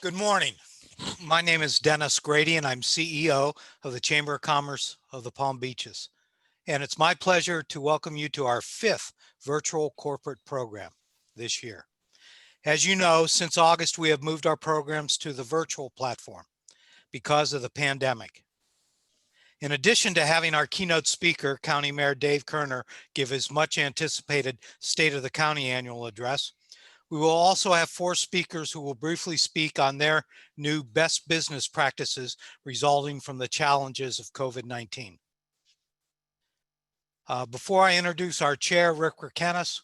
Good morning. My name is Dennis Grady, and I'm CEO of the Chamber of Commerce of the Palm Beaches. And it's my pleasure to welcome you to our fifth virtual corporate program this year. As you know, since August, we have moved our programs to the virtual platform because of the pandemic. In addition to having our keynote speaker, County Mayor Dave Kerner, give his much anticipated State of the County annual address, we will also have four speakers who will briefly speak on their new best business practices resulting from the challenges of COVID-19. Before I introduce our chair, Rick Ricanis,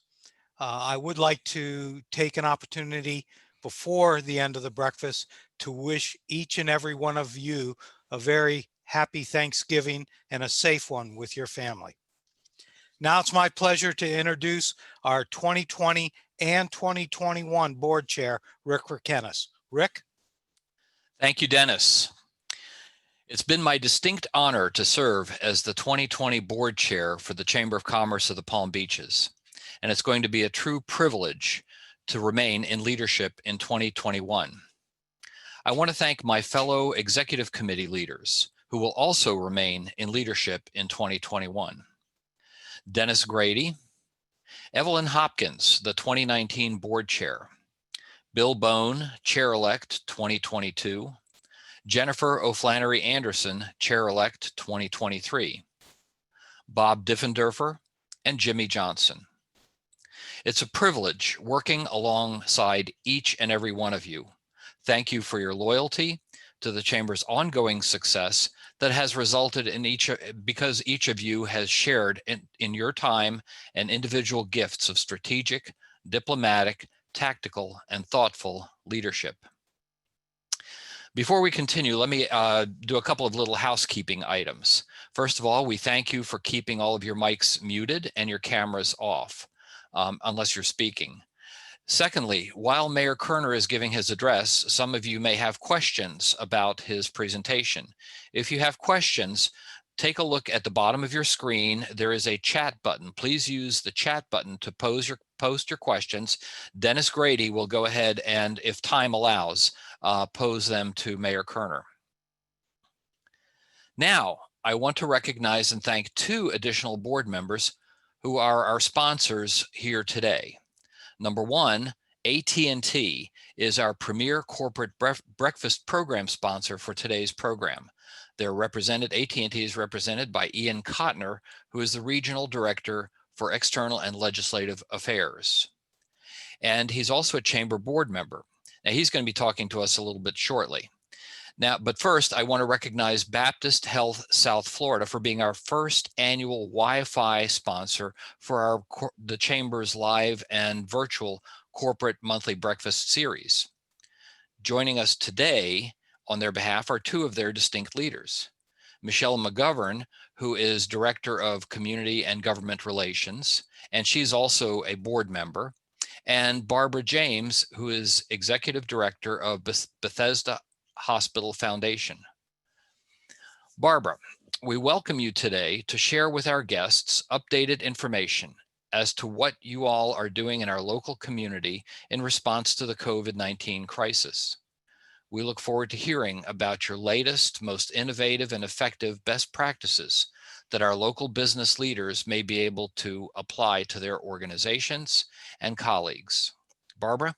I would like to take an opportunity before the end of the breakfast to wish each and every one of you a very happy Thanksgiving and a safe one with your family. Now it's my pleasure to introduce our 2020 and 2021 board chair, Rick Ricanis. Rick? Thank you, Dennis. It's been my distinct honor to serve as the 2020 board chair for the Chamber of Commerce of the Palm Beaches, and it's going to be a true privilege to remain in leadership in 2021. I want to thank my fellow executive committee leaders who will also remain in leadership in 2021. Dennis Grady, Evelyn Hopkins, the 2019 board chair, Bill Bone, chair-elect 2022, Jennifer O'Flannery Anderson, chair-elect 2023, Bob Diffenderfer, and Jimmy Johnson. It's a privilege working alongside each and every one of you. Thank you for your loyalty to the Chamber's ongoing success that has resulted in because each of you has shared in your time and individual gifts of strategic, diplomatic, tactical, and thoughtful leadership. Before we continue, let me do a couple of little housekeeping items. First of all, we thank you for keeping all of your mics muted and your cameras off, unless you're speaking. Secondly, while Mayor Kerner is giving his address, some of you may have questions about his presentation. If you have questions, take a look at the bottom of your screen. There is a chat button. Please use the chat button to post your questions. Dennis Grady will go ahead and, if time allows, pose them to Mayor Kerner. Now, I want to recognize and thank two additional board members who are our sponsors here today. Number one, AT&T is our premier corporate breakfast program sponsor for today's program. AT&T is represented by Ian Kotner, who is the Regional Director for External and Legislative Affairs. And he's also a Chamber board member. Now, he's going to be talking to us a little bit shortly. Now, but first, I want to recognize Baptist Health South Florida for being our first annual Wi-Fi sponsor for the Chamber's live and virtual corporate monthly breakfast series. Joining us today on their behalf are two of their distinct leaders. Michelle McGovern, who is Director of Community and Government Relations, and she's also a board member, and Barbara James, who is Executive Director of Bethesda Hospital Foundation. Barbara, we welcome you today to share with our guests updated information as to what you all are doing in our local community in response to the COVID-19 crisis. We look forward to hearing about your latest, most innovative and effective best practices that our local business leaders may be able to apply to their organizations and colleagues. Barbara?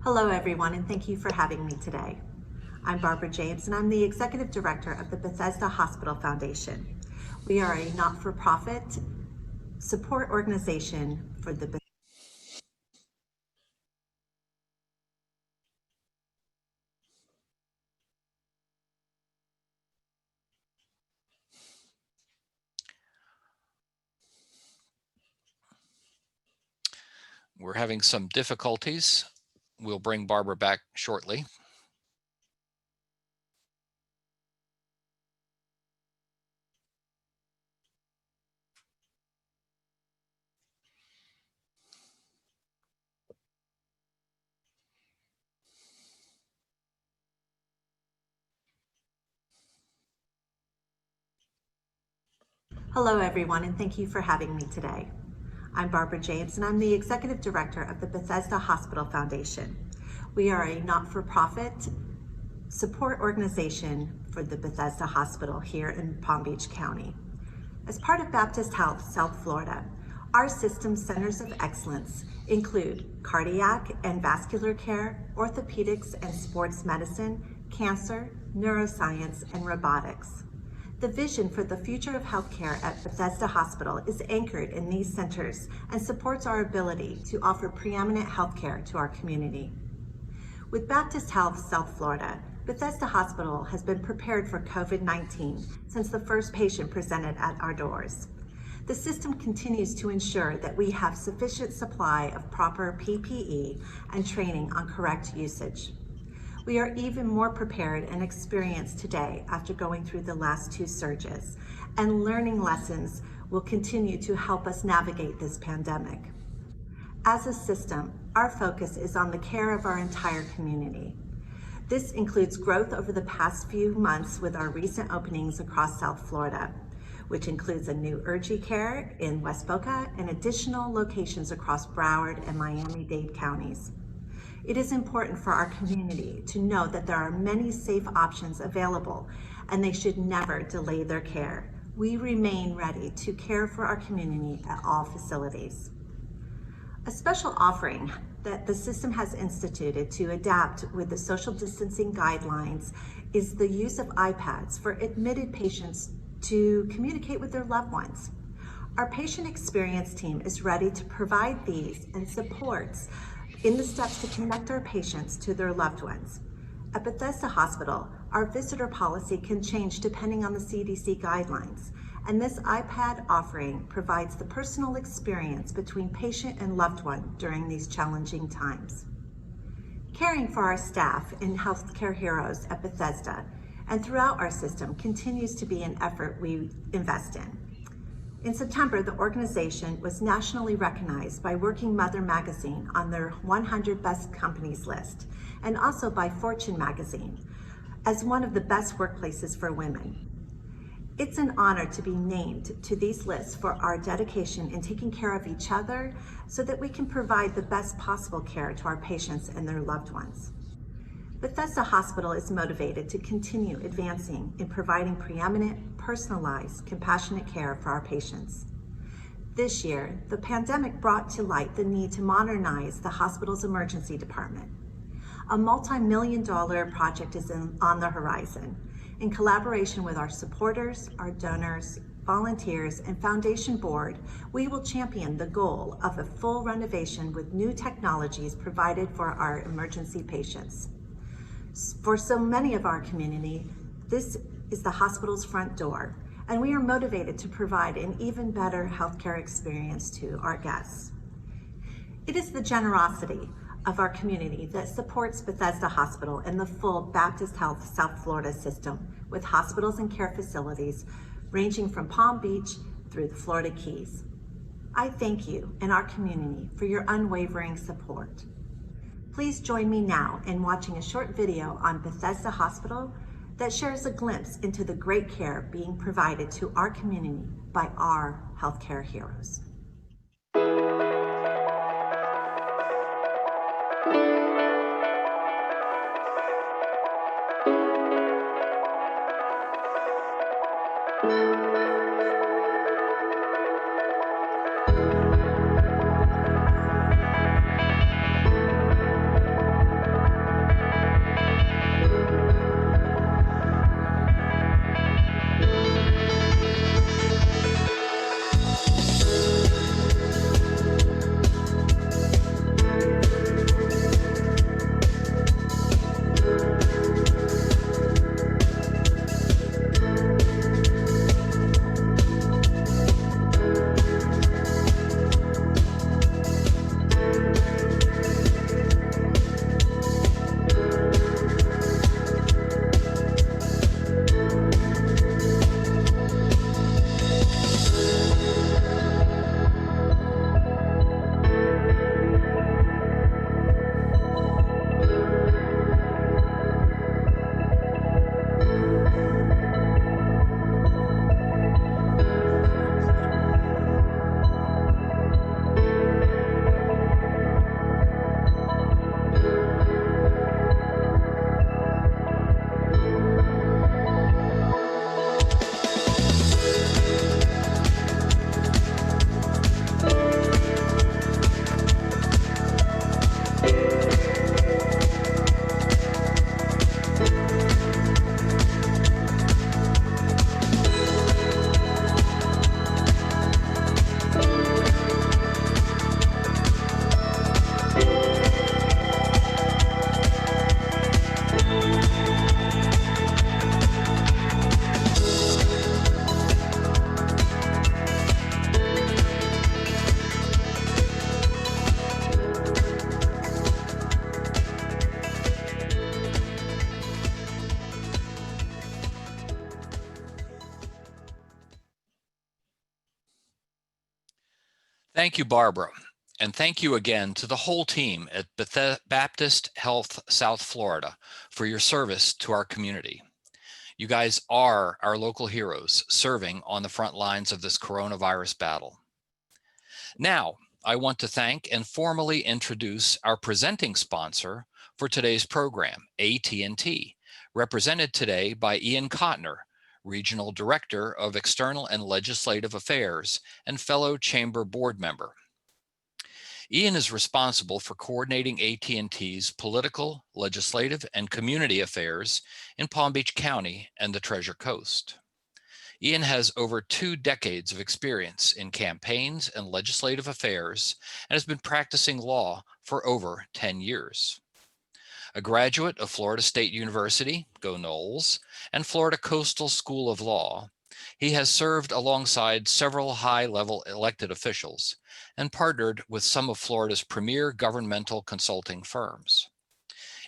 Hello, everyone, and thank you for having me today. I'm Barbara James, and I'm the Executive Director of the Bethesda Hospital Foundation. We are a not-for-profit support organization for the We're having some difficulties. We'll bring Barbara back shortly. Hello, everyone, and thank you for having me today. I'm Barbara James, and I'm the Executive Director of the Bethesda Hospital Foundation. We are a not-for-profit support organization for the Bethesda Hospital here in Palm Beach County. As part of Baptist Health South Florida, our system centers of excellence include cardiac and vascular care, orthopedics and sports medicine, cancer, neuroscience, and robotics. The vision for the future of healthcare at Bethesda Hospital is anchored in these centers and supports our ability to offer preeminent healthcare to our community. With Baptist Health South Florida, Bethesda Hospital has been prepared for COVID-19 since the first patient presented at our doors. The system continues to ensure that we have sufficient supply of proper PPE and training on correct usage. We are even more prepared and experienced today after going through the last two surges, and learning lessons will continue to help us navigate this pandemic. As a system, our focus is on the care of our entire community. This includes growth over the past few months with our recent openings across South Florida, which includes a new urgent care in West Boca and additional locations across Broward and Miami-Dade counties. It is important for our community to know that there are many safe options available, and they should never delay their care. We remain ready to care for our community at all facilities. A special offering that the system has instituted to adapt with the social distancing guidelines is the use of iPads for admitted patients to communicate with their loved ones. Our patient experience team is ready to provide these and supports in the steps to connect our patients to their loved ones. At Bethesda Hospital, our visitor policy can change depending on the CDC guidelines, and this iPad offering provides the personal experience between patient and loved one during these challenging times. Caring for our staff and healthcare heroes at Bethesda and throughout our system continues to be an effort we invest in. In September, the organization was nationally recognized by Working Mother magazine on their 100 Best Companies list, and also by Fortune magazine as one of the best workplaces for women. It's an honor to be named to these lists for our dedication in taking care of each other so that we can provide the best possible care to our patients and their loved ones. Bethesda Hospital is motivated to continue advancing in providing preeminent, personalized, compassionate care for our patients. This year, the pandemic brought to light the need to modernize the hospital's emergency department. A multi-million-dollar project is on the horizon. In collaboration with our supporters, our donors, volunteers, and foundation board, we will champion the goal of a full renovation with new technologies provided for our emergency patients. For so many of our community, this is the hospital's front door, and we are motivated to provide an even better healthcare experience to our guests. It is the generosity of our community that supports Bethesda Hospital and the full Baptist Health South Florida system, with hospitals and care facilities ranging from Palm Beach through the Florida Keys. I thank you and our community for your unwavering support. Please join me now in watching a short video on Bethesda Hospital that shares a glimpse into the great care being provided to our community by our healthcare heroes. Thank you, Barbara. And thank you again to the whole team at Baptist Health South Florida for your service to our community. You guys are our local heroes serving on the front lines of this coronavirus battle. Now, I want to thank and formally introduce our presenting sponsor for today's program, AT&T, represented today by Ian Kerner, Regional Director of External and Legislative Affairs and fellow Chamber Board member. Ian is responsible for coordinating AT&T's political, legislative, and community affairs in Palm Beach County and the Treasure Coast. Ian has over 2 decades of experience in campaigns and legislative affairs and has been practicing law for over 10 years. A graduate of Florida State University, go Noles, and Florida Coastal School of Law, he has served alongside several high-level elected officials and partnered with some of Florida's premier governmental consulting firms.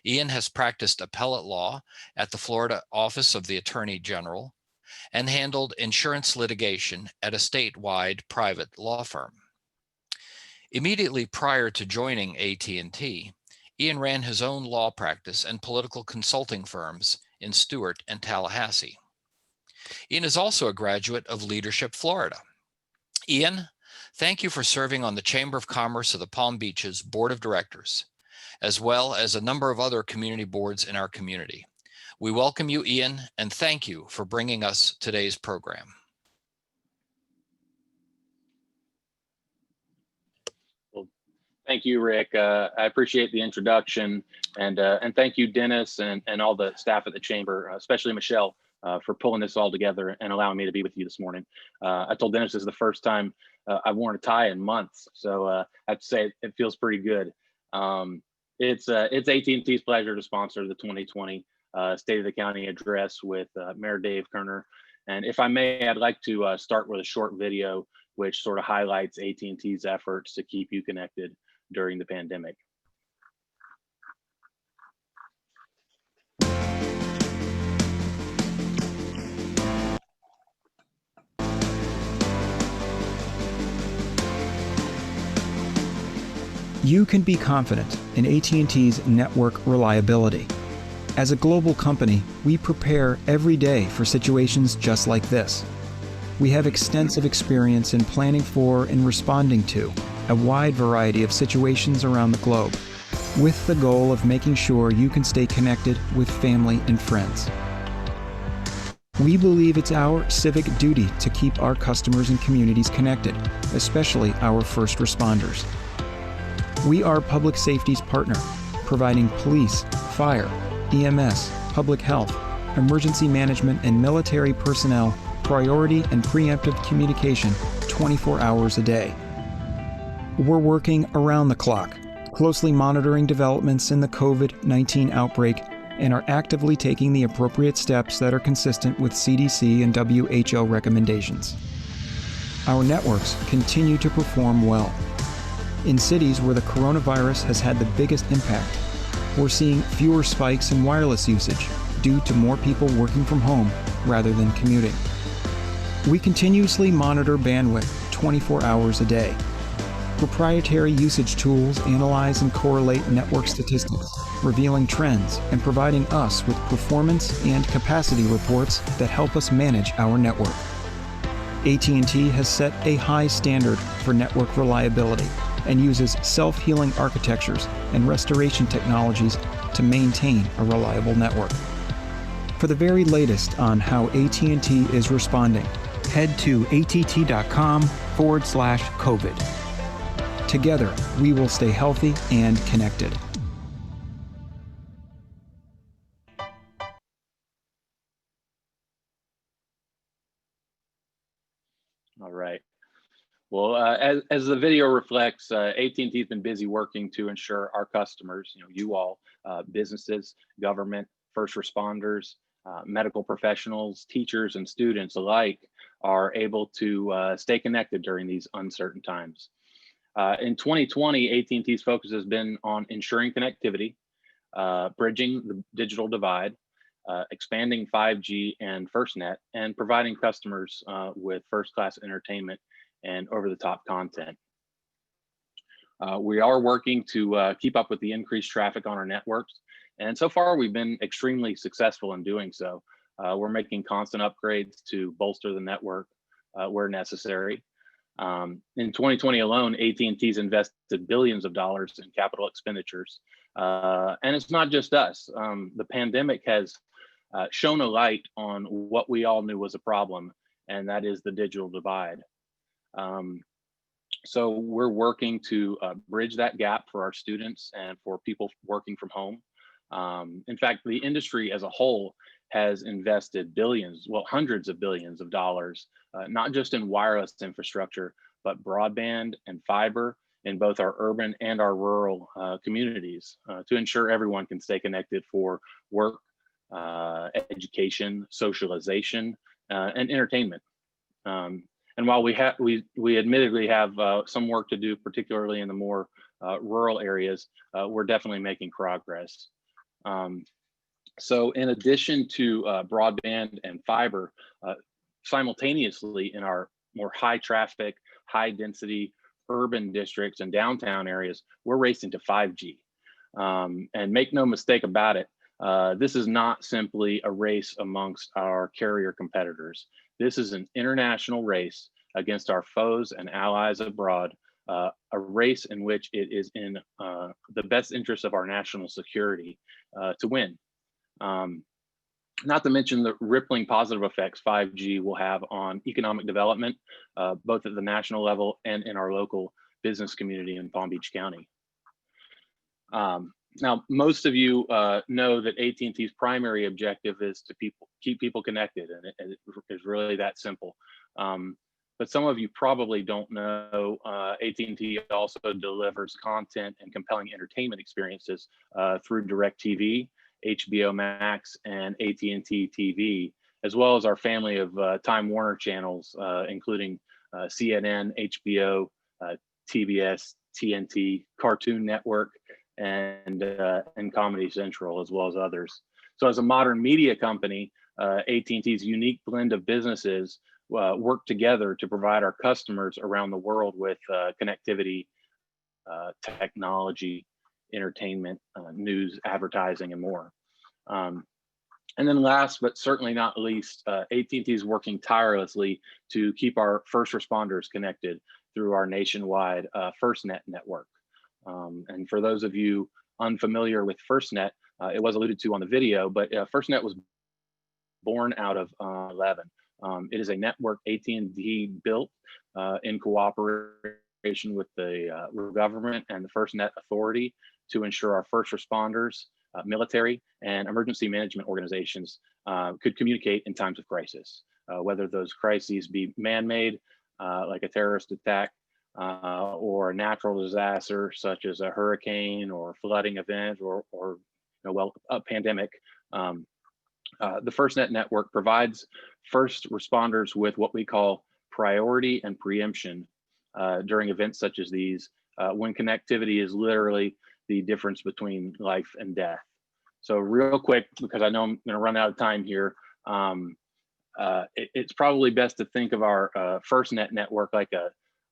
Ian has practiced appellate law at the Florida Office of the Attorney General and handled insurance litigation at a statewide private law firm. Immediately prior to joining AT&T, Ian ran his own law practice and political consulting firms in Stewart and Tallahassee. Ian is also a graduate of Leadership Florida. Ian, thank you for serving on the Chamber of Commerce of the Palm Beaches Board of Directors, as well as a number of other community boards in our community. We welcome you, Ian, and thank you for bringing us today's program. Well, thank you, Rick. I appreciate the introduction, and thank you, Dennis, and all the staff at the Chamber, especially Michelle, for pulling this all together and allowing me to be with you this morning. I told Dennis this is the first time I've worn a tie in months, so I have to say it feels pretty good. It's AT&T's pleasure to sponsor the 2020 State of the County address with Mayor Dave Kerner. And if I may, I'd like to start with a short video which sort of highlights AT&T's efforts to keep you connected during the pandemic. You can be confident in AT&T's network reliability. As a global company, we prepare every day for situations just like this. We have extensive experience in planning for and responding to a wide variety of situations around the globe, with the goal of making sure you can stay connected with family and friends. We believe it's our civic duty to keep our customers and communities connected, especially our first responders. We are public safety's partner, providing police, fire, EMS, public health, emergency management, and military personnel priority and preemptive communication 24 hours a day. We're working around the clock, closely monitoring developments in the COVID-19 outbreak, and are actively taking the appropriate steps that are consistent with CDC and WHO recommendations. Our networks continue to perform well. In cities where the coronavirus has had the biggest impact, we're seeing fewer spikes in wireless usage due to more people working from home rather than commuting. We continuously monitor bandwidth 24 hours a day. Proprietary usage tools analyze and correlate network statistics, revealing trends and providing us with performance and capacity reports that help us manage our network. AT&T has set a high standard for network reliability and uses self-healing architectures and restoration technologies to maintain a reliable network. For the very latest on how AT&T is responding, head to att.com/COVID. Together, we will stay healthy and connected. All right. Well, as the video reflects, AT&T has been busy working to ensure our customers, you all, businesses, government, first responders, medical professionals, teachers, and students alike are able to stay connected during these uncertain times. In 2020, AT&T's focus has been on ensuring connectivity, bridging the digital divide, expanding 5G and FirstNet, and providing customers with first-class entertainment and over-the-top content. We are working to keep up with the increased traffic on our networks. And so far, we've been extremely successful in doing so. We're making constant upgrades to bolster the network where necessary. In 2020 alone, AT&T's invested billions of dollars in capital expenditures. And it's not just us. The pandemic has shone a light on what we all knew was a problem, and that is the digital divide. So we're working to bridge that gap for our students and for people working from home. In fact, the industry as a whole has invested billions, well, hundreds of billions of dollars, not just in wireless infrastructure, but broadband and fiber in both our urban and our rural communities to ensure everyone can stay connected for work, education, socialization, and entertainment. And while we admittedly have some work to do, particularly in the more rural areas, we're definitely making progress. So in addition to broadband and fiber, simultaneously in our more high traffic, high density urban districts and downtown areas, we're racing to 5G. And make no mistake about it, this is not simply a race amongst our carrier competitors. This is an international race against our foes and allies abroad, a race in which it is in the best interest of our national security to win. Not to mention the rippling positive effects 5G will have on economic development, both at the national level and in our local business community in Palm Beach County. Now, most of you know that AT&T's primary objective is to keep people connected, and it is really that simple. But some of you probably don't know AT&T also delivers content and compelling entertainment experiences through DirecTV, HBO Max, and AT&T TV, as well as our family of Time Warner channels, including CNN, HBO, TBS, TNT, Cartoon Network, and Comedy Central, as well as others. So as a modern media company, AT&T's unique blend of businesses work together to provide our customers around the world with connectivity, technology, entertainment, news, advertising, and more. And then last, but certainly not least, AT&T is working tirelessly to keep our first responders connected through our nationwide FirstNet network. And for those of you unfamiliar with FirstNet, it was alluded to on the video, but FirstNet was born out of 11. It is a network AT&T built in cooperation with the government and the FirstNet Authority to ensure our first responders, military, and emergency management organizations could communicate in times of crisis, whether those crises be man-made, like a terrorist attack, or a natural disaster such as a hurricane or flooding event or a pandemic. The FirstNet network provides first responders with what we call priority and preemption during events such as these, when connectivity is literally the difference between life and death. So real quick, because I know I'm going to run out of time here, it's probably best to think of our FirstNet network like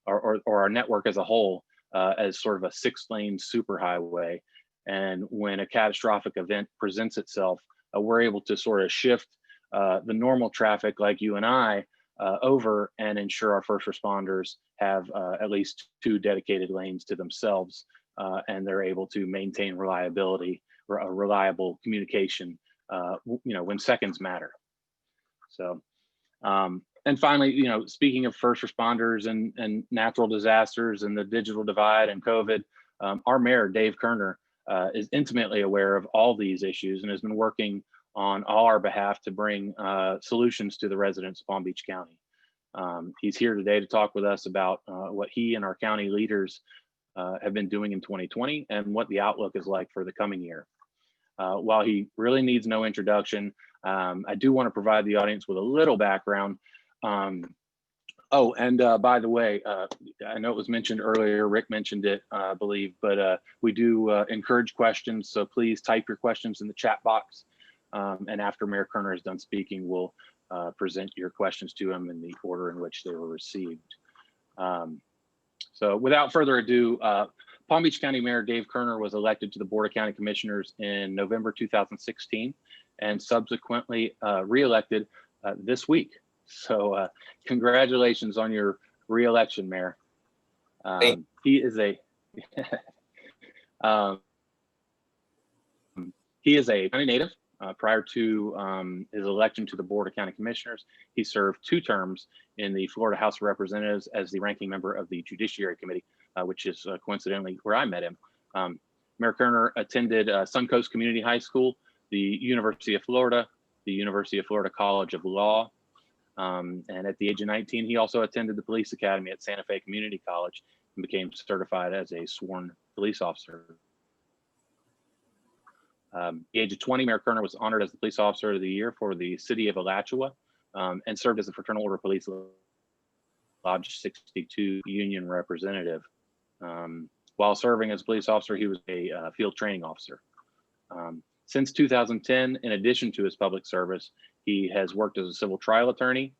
or our network as a whole as sort of a 6-lane superhighway. And when a catastrophic event presents itself, we're able to sort of shift the normal traffic like you and I over and ensure our first responders have at least 2 dedicated lanes to themselves, and they're able to maintain reliability or a reliable communication, when seconds matter. So, and finally, speaking of first responders and natural disasters and the digital divide and COVID, our mayor, Dave Kerner, is intimately aware of all these issues and has been working on our behalf to bring solutions to the residents of Palm Beach County. He's here today to talk with us about what he and our county leaders have been doing in 2020 and what the outlook is like for the coming year. While he really needs no introduction, I do want to provide the audience with a little background. By the way, I know it was mentioned earlier, Rick mentioned it, I believe, but we do encourage questions. So please type your questions in the chat box. And after Mayor Kerner is done speaking, we'll present your questions to him in the order in which they were received. So without further ado, Palm Beach County Mayor Dave Kerner was elected to the Board of County Commissioners in November 2016 and subsequently re-elected this week. So congratulations on your re-election, Mayor. He is a he is a county native. Prior to his election to the Board of County Commissioners, he served 2 terms in the Florida House of Representatives as the ranking member of the Judiciary Committee, which is coincidentally where I met him. Mayor Kerner attended Suncoast Community High School, the University of Florida, the University of Florida College of Law, and at the age of 19, he also attended the Police Academy at Santa Fe Community College and became certified as a sworn police officer. At the age of 20, Mayor Kerner was honored as the Police Officer of the Year for the City of Alachua and served as a Fraternal Order Police Lodge 62 Union representative. While serving as a police officer, he was a field training officer. Since 2010, in addition to his public service, he has worked as a civil trial attorney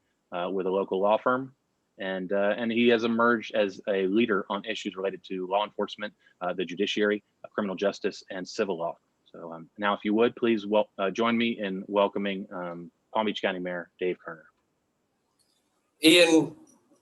with a local law firm, and he has emerged as a leader on issues related to law enforcement, the judiciary, criminal justice, and civil law. So now, if you would, please join me in welcoming Palm Beach County Mayor Dave Kerner. Ian,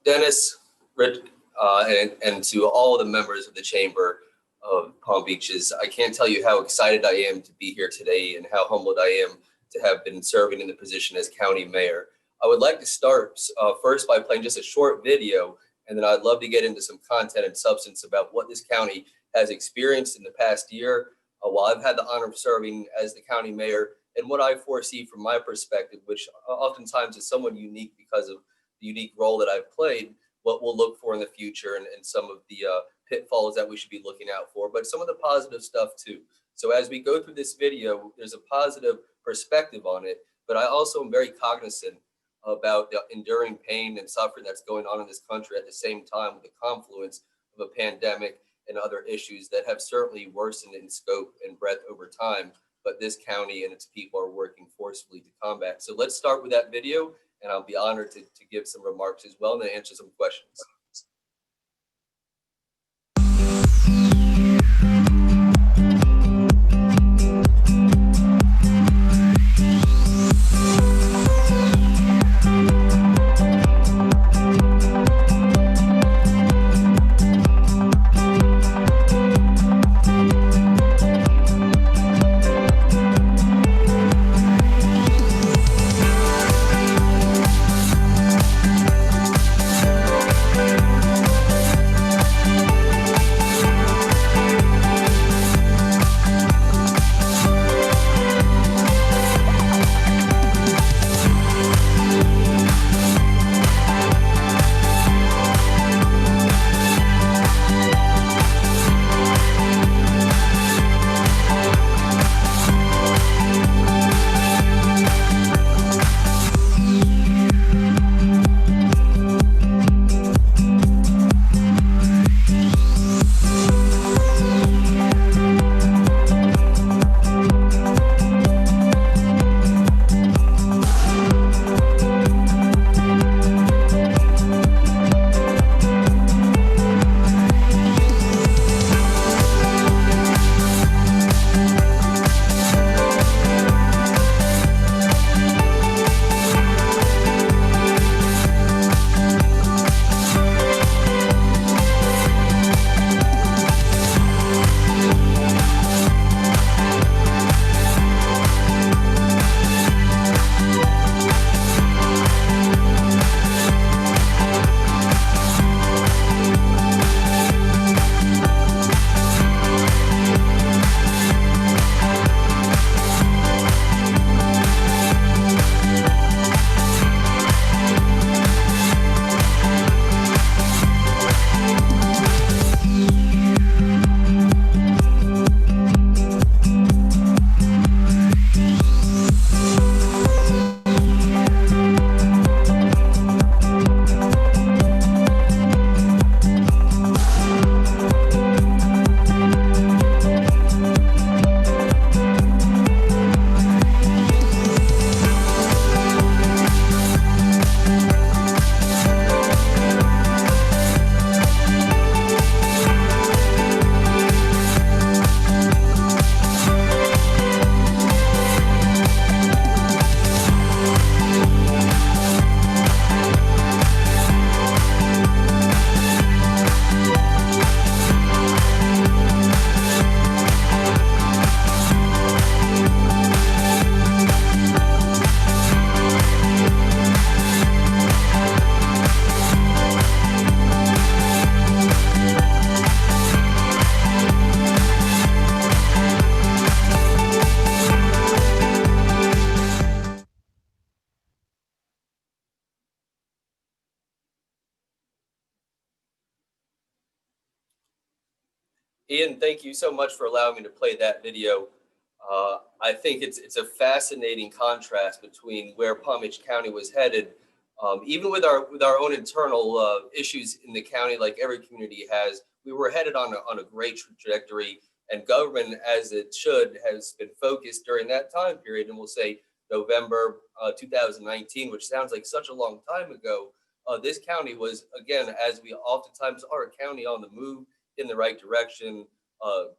Dennis, Rick, and to all the members of the Chamber of Palm Beaches, I can't tell you how excited I am to be here today and how humbled I am to have been serving in the position as county mayor. I would like to start first by playing just a short video, and then I'd love to get into some content and substance about what this county has experienced in the past year while I've had the honor of serving as the county mayor, and what I foresee from my perspective, which oftentimes is somewhat unique because of the unique role that I've played, what we'll look for in the future and some of the pitfalls that we should be looking out for, but some of the positive stuff too. So as we go through this video, there's a positive perspective on it, but I also am very cognizant about the enduring pain and suffering that's going on in this country at the same time with the confluence of a pandemic and other issues that have certainly worsened in scope and breadth over time, but this county and its people are working forcefully to combat. So let's start with that video, and I'll be honored to give some remarks as well and to answer some questions. Ian, thank you so much for allowing me to play that video. I think it's a fascinating contrast between where Palm Beach County was headed, even with our own internal issues in the county, like every community has. We were headed on a great trajectory, and government, as it should, has been focused during that time period. And we'll say November 2019, which sounds like such a long time ago. This county was, again, as we oftentimes are, a county on the move in the right direction,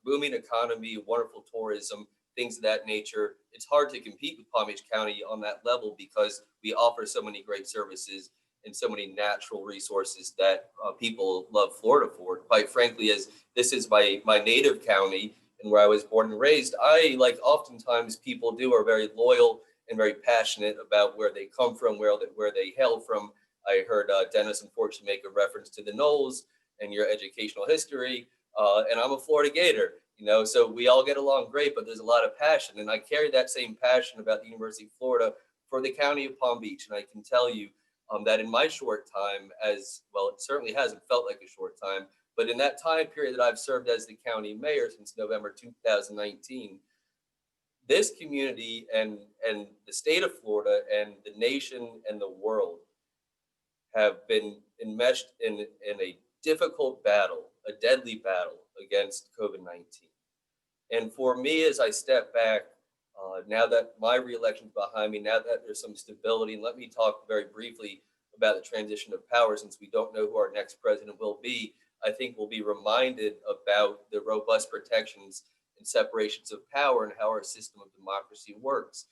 booming economy, wonderful tourism, things of that nature. It's hard to compete with Palm Beach County on that level because we offer so many great services and so many natural resources that people love Florida for. Quite frankly, as this is my native county and where I was born and raised, I, like oftentimes people do, are very loyal and very passionate about where they come from, where they hail from. I heard Dennis unfortunately make a reference to the Knolls and your educational history. And I'm a Florida Gator, so we all get along great, but there's a lot of passion. And I carry that same passion about the University of Florida for the county of Palm Beach. And I can tell you that in my short time, as well, it certainly hasn't felt like a short time, but in that time period that I've served as the county mayor since November 2019, this community and the state of Florida and the nation and the world have been enmeshed in a difficult battle, a deadly battle against COVID-19. And for me, as I step back, now that my reelection is behind me, now that there's some stability, and let me talk very briefly about the transition of power, since we don't know who our next president will be. I think we'll be reminded about the robust protections and separations of power and how our system of democracy works,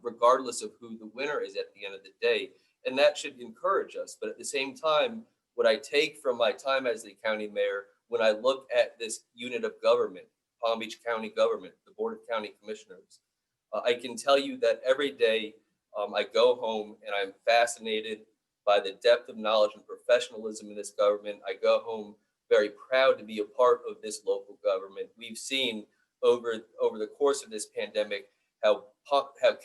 regardless of who the winner is at the end of the day. And that should encourage us. But at the same time, what I take from my time as the county mayor, when I look at this unit of government, Palm Beach County government, the Board of County Commissioners, I can tell you that every day I go home and I'm fascinated by the depth of knowledge and professionalism in this government. I go home very proud to be a part of this local government. We've seen over the course of this pandemic how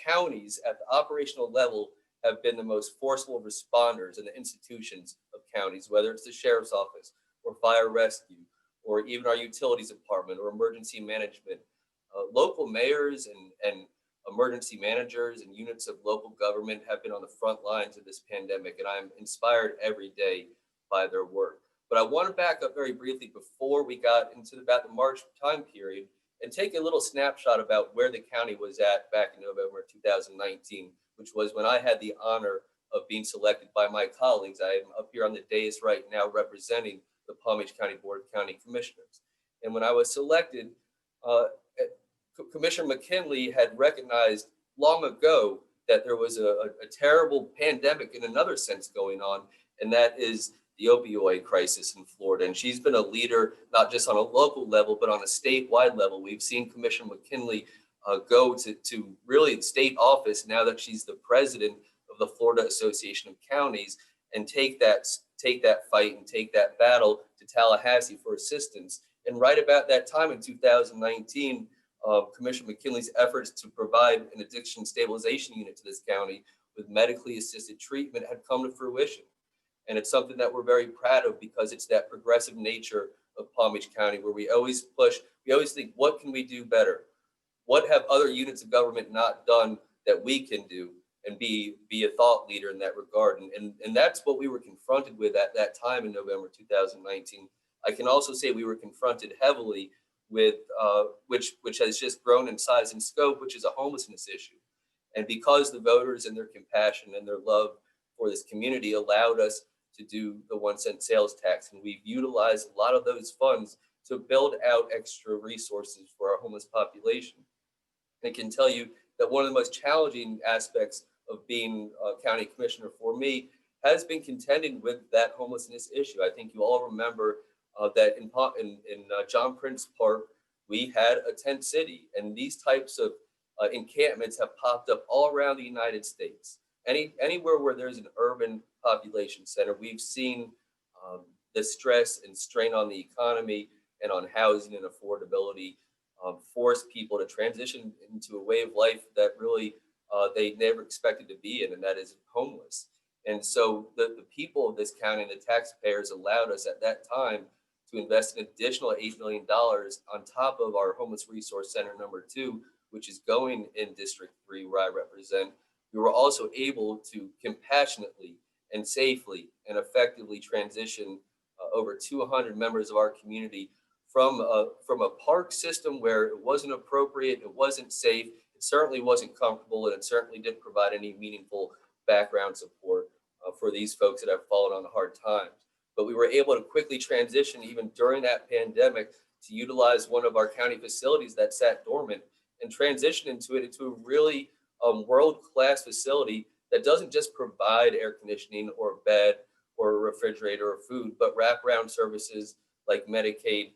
counties at the operational level have been the most forceful responders in the institutions of counties, whether it's the sheriff's office or fire rescue, or even our utilities department or emergency management. Local mayors and emergency managers and units of local government have been on the front lines of this pandemic, and I'm inspired every day by their work. But I want to back up very briefly before we got into about the March time period and take a little snapshot about where the county was at back in November 2019, which was when I had the honor of being selected by my colleagues. I am up here on the dais right now representing the Palm Beach County Board of County Commissioners. And when I was selected, Commissioner McKinley had recognized long ago that there was a terrible pandemic in another sense going on, and that is the opioid crisis in Florida. And she's been a leader, not just on a local level, but on a statewide level. We've seen Commissioner McKinley go to really state office now that she's the president of the Florida Association of Counties, and take that fight and take that battle to Tallahassee for assistance. And right about that time in 2019, Commissioner McKinley's efforts to provide an addiction stabilization unit to this county with medically assisted treatment had come to fruition. And it's something that we're very proud of because it's that progressive nature of Palm Beach County where we always think, what can we do better? What have other units of government not done that we can do, and be a thought leader in that regard? And that's what we were confronted with at that time in November 2019. I can also say we were confronted heavily with, which has just grown in size and scope, which is a homelessness issue. And because the voters and their compassion and their love for this community allowed us to do the 1 cent sales tax, and we've utilized a lot of those funds to build out extra resources for our homeless population. I can tell you that one of the most challenging aspects of being a county commissioner for me has been contending with that homelessness issue. I think you all remember that in John Prince Park, we had a tent city, and these types of encampments have popped up all around the United States. Anywhere where there's an urban population center, we've seen the stress and strain on the economy and on housing and affordability force people to transition into a way of life that really they never expected to be in, and that is homeless. And so the people of this county and the taxpayers allowed us at that time to invest an additional $8 million on top of our Homeless Resource Center #2, which is going in District 3, where I represent. We were also able to compassionately and safely and effectively transition over 200 members of our community from a park system where it wasn't appropriate, it wasn't safe, it certainly wasn't comfortable, and it certainly didn't provide any meaningful background support for these folks that have fallen on hard times. But we were able to quickly transition, even during that pandemic, to utilize one of our county facilities that sat dormant and transition into a really world-class facility that doesn't just provide air conditioning or a bed or a refrigerator or food, but wraparound services like Medicaid,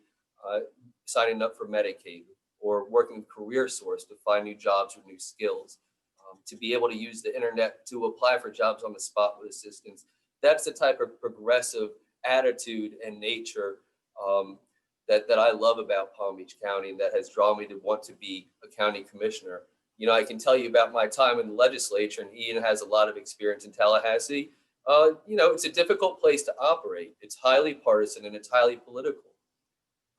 signing up for Medicaid, or working with Career Source to find new jobs or new skills, to be able to use the internet to apply for jobs on the spot with assistance. That's the type of progressive attitude and nature that I love about Palm Beach County, and that has drawn me to want to be a county commissioner. You know, I can tell you about my time in the legislature, and Ian has a lot of experience in Tallahassee. You know, it's a difficult place to operate. It's highly partisan and it's highly political.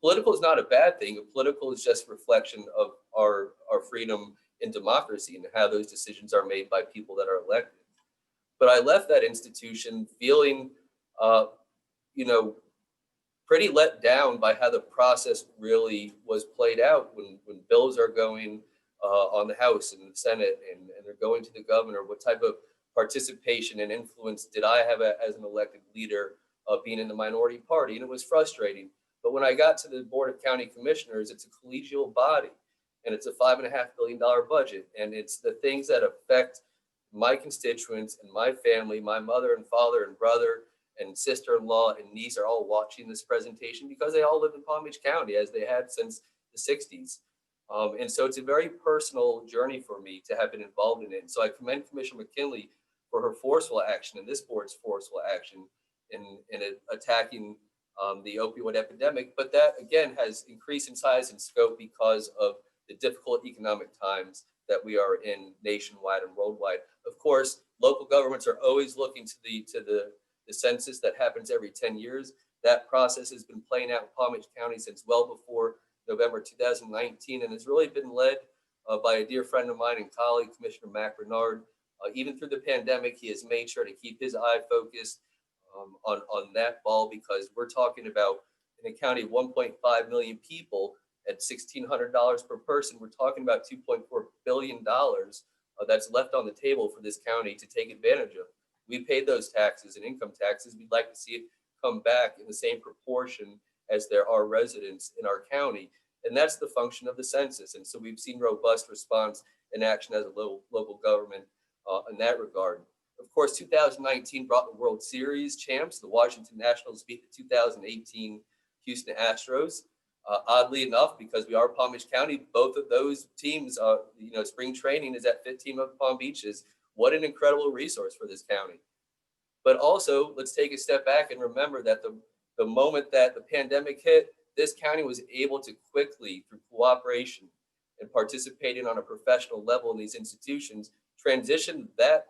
Political is not a bad thing. Political is just a reflection of our freedom in democracy and how those decisions are made by people that are elected. But I left that institution feeling, you know, pretty let down by how the process really was played out when bills are going on the House and the Senate and they're going to the governor. What type of participation and influence did I have as an elected leader being in the minority party? And it was frustrating. But when I got to the Board of County Commissioners, it's a collegial body and it's a $5.5 billion budget. And it's the things that affect my constituents and my family, my mother and father and brother and sister-in-law and niece are all watching this presentation because they all live in Palm Beach County, as they had since the 60s. And so it's a very personal journey for me to have been involved in it. And so I commend Commissioner McKinley for her forceful action and this board's forceful action in attacking the opioid epidemic. But that, again, has increased in size and scope because of the difficult economic times that we are in nationwide and worldwide. Of course, local governments are always looking to the census that happens every 10 years. That process has been playing out in Palm Beach County since well before November 2019, and has really been led by a dear friend of mine and colleague, Commissioner Mac Bernard. Even through the pandemic, he has made sure to keep his eye focused on that ball, because we're talking about, in a county of 1.5 million people at $1,600 per person, we're talking about $2.4 billion that's left on the table for this county to take advantage of. We paid those taxes and income taxes. We'd like to see it come back in the same proportion as there are residents in our county. And that's the function of the census. And so we've seen robust response and action as a local government in that regard. Of course, 2019 brought the World Series champs. The Washington Nationals beat the 2018 Houston Astros. Oddly enough, because we are Palm Beach County, both of those teams, you know, spring training is at 15 of Palm Beaches. What an incredible resource for this county. But also, let's take a step back and remember that the moment that the pandemic hit, this county was able to quickly, through cooperation and participating on a professional level in these institutions, transition that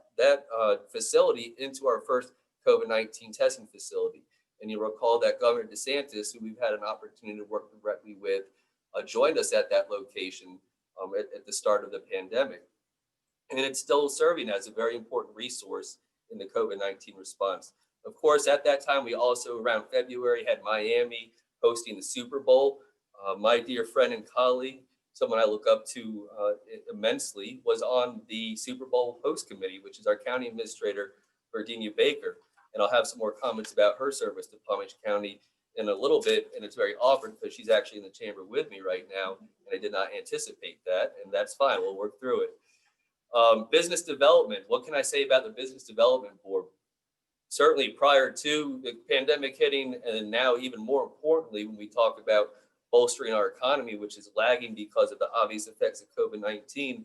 facility into our first COVID-19 testing facility. And you recall that Governor DeSantis, who we've had an opportunity to work directly with, joined us at that location at the start of the pandemic. And it's still serving as a very important resource in the COVID-19 response. Of course, at that time, we also, around February, had Miami hosting the Super Bowl. My dear friend and colleague, someone I look up to immensely, was on the Super Bowl host committee, which is our county administrator, Virginia Baker. And I'll have some more comments about her service to Palm Beach County in a little bit. And it's very awkward because she's actually in the chamber with me right now. And I did not anticipate that. And that's fine. We'll work through it. Business development. What can I say about the Business Development Board? Certainly prior to the pandemic hitting, and now even more importantly, when we talk about bolstering our economy, which is lagging because of the obvious effects of COVID-19,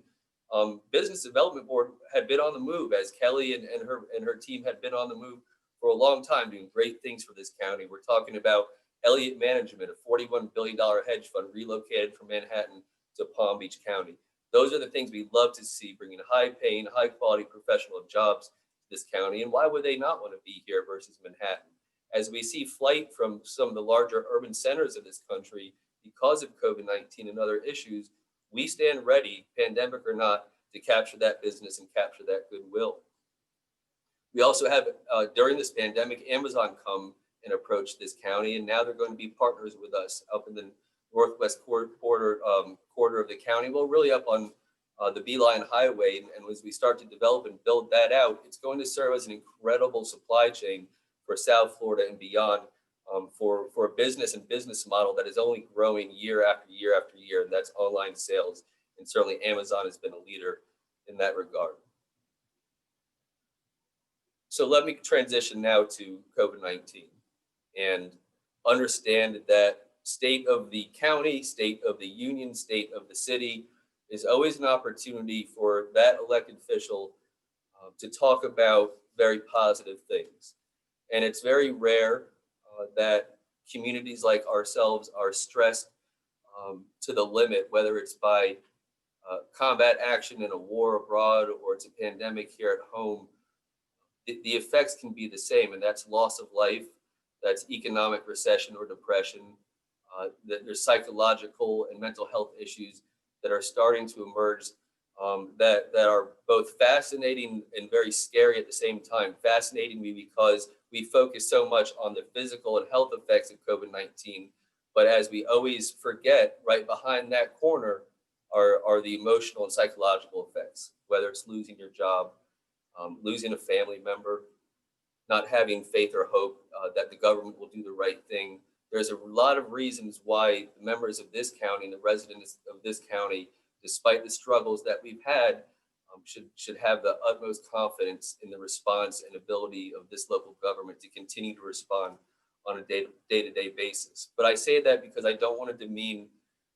Business Development Board had been on the move, as Kelly and her team had been on the move for a long time, doing great things for this county. We're talking about Elliott Management, a $41 billion hedge fund relocated from Manhattan to Palm Beach County. Those are the things we love to see, bringing high-paying, high-quality professional jobs to this county. And why would they not want to be here versus Manhattan? as we see flight from some of the larger urban centers of this country because of COVID-19 and other issues, we stand ready, pandemic or not, to capture that business and capture that goodwill. We also have, during this pandemic, Amazon come and approach this county, and now they're going to be partners with us up in the northwest quarter of the county. Well, really up on the Beeline Highway, and as we start to develop and build that out, it's going to serve as an incredible supply chain for South Florida and beyond, for a business and business model that is only growing year after year after year, and that's online sales. And certainly Amazon has been a leader in that regard. So let me transition now to COVID-19 and understand that state of the county, state of the union, state of the city is always an opportunity for that elected official to talk about very positive things. And it's very rare that communities like ourselves are stressed to the limit, whether it's by combat action in a war abroad or it's a pandemic here at home. The effects can be the same, and that's loss of life, that's economic recession or depression, there's psychological and mental health issues that are starting to emerge that are both fascinating and very scary at the same time. Fascinating me because we focus so much on the physical and health effects of COVID-19, but as we always forget, right behind that corner are the emotional and psychological effects, whether it's losing your job, losing a family member, not having faith or hope that the government will do the right thing. There's a lot of reasons why the members of this county and the residents of this county, despite the struggles that we've had, should have the utmost confidence in the response and ability of this local government to continue to respond on a day-to-day basis. But I say that because I don't want to demean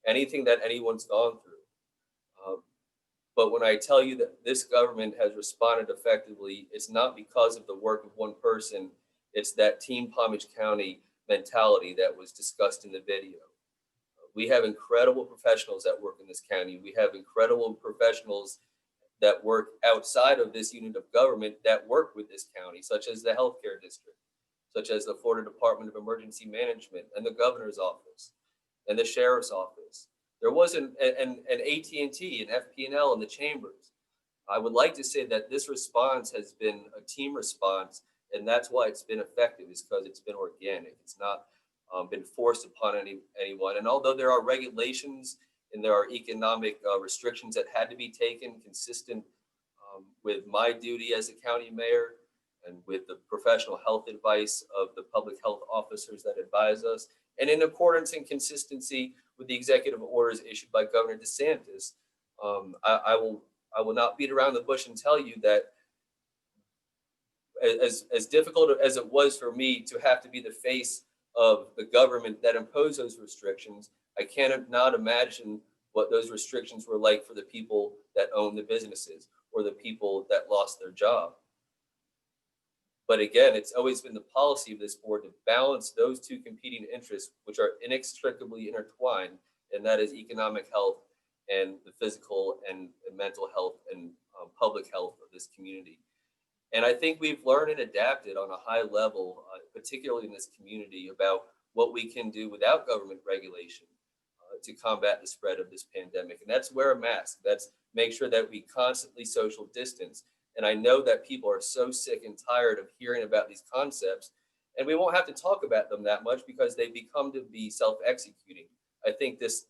anything that anyone's gone through. But when I tell you that this government has responded effectively, it's not because of the work of one person. It's that Team Palm Beach County mentality that was discussed in the video. We have incredible professionals that work in this county. We have incredible professionals that work outside of this unit of government that work with this county, such as the healthcare district, such as the Florida Department of Emergency Management and the governor's office and the sheriff's office. There wasn't an AT&T, an FP&L, and the chambers. I would like to say that this response has been a team response, and that's why it's been effective, is because it's been organic. It's not been forced upon anyone. And although there are regulations and there are economic restrictions that had to be taken consistent with my duty as a county mayor and with the professional health advice of the public health officers that advise us, and in accordance and consistency with the executive orders issued by Governor DeSantis, I will not beat around the bush and tell you that as difficult as it was for me to have to be the face of the government that imposed those restrictions, I cannot imagine what those restrictions were like for the people that own the businesses or the people that lost their job. But again, it's always been the policy of this board to balance those two competing interests, which are inextricably intertwined, and that is economic health and the physical and mental health and public health of this community. And I think we've learned and adapted on a high level, particularly in this community, about what we can do without government regulation to combat the spread of this pandemic. And that's wear a mask. That's make sure that we constantly social distance. And I know that people are so sick and tired of hearing about these concepts, and we won't have to talk about them that much because they become to be self-executing. I think this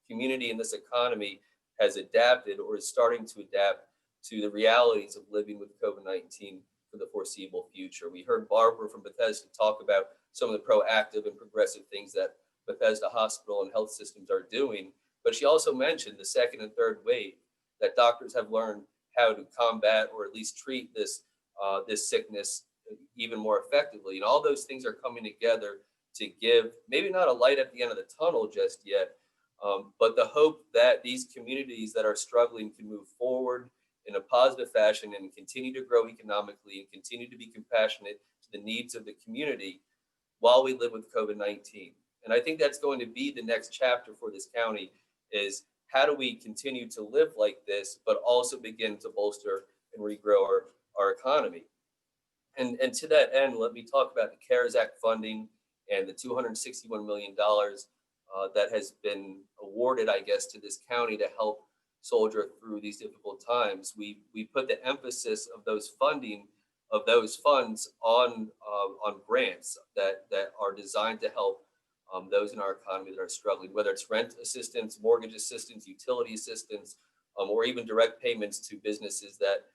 community and this economy has adapted or is starting to adapt to the realities of living with COVID-19 for the foreseeable future. We heard Barbara from Bethesda talk about some of the proactive and progressive things that Bethesda Hospital and health systems are doing, but she also mentioned the second and third wave, that doctors have learned how to combat or at least treat this sickness even more effectively. And all those things are coming together to give maybe not a light at the end of the tunnel just yet, but the hope that these communities that are struggling can move forward in a positive fashion and continue to grow economically and continue to be compassionate to the needs of the community while we live with COVID-19. And I think that's going to be the next chapter for this county, is how do we continue to live like this, but also begin to bolster and regrow our economy? And to that end, let me talk about the CARES Act funding and the $261 million that has been awarded, I guess, to this county to help soldier through these difficult times. We put the emphasis of those funds on grants that are designed to help those in our economy that are struggling, whether it's rent assistance, mortgage assistance, utility assistance, or even direct payments to businesses that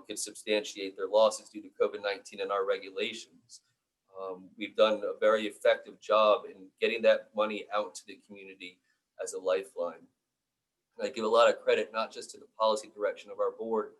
can substantiate their losses due to COVID-19 and our regulations. We've done a very effective job in getting that money out to the community as a lifeline. And I give a lot of credit, not just to the policy direction of our board,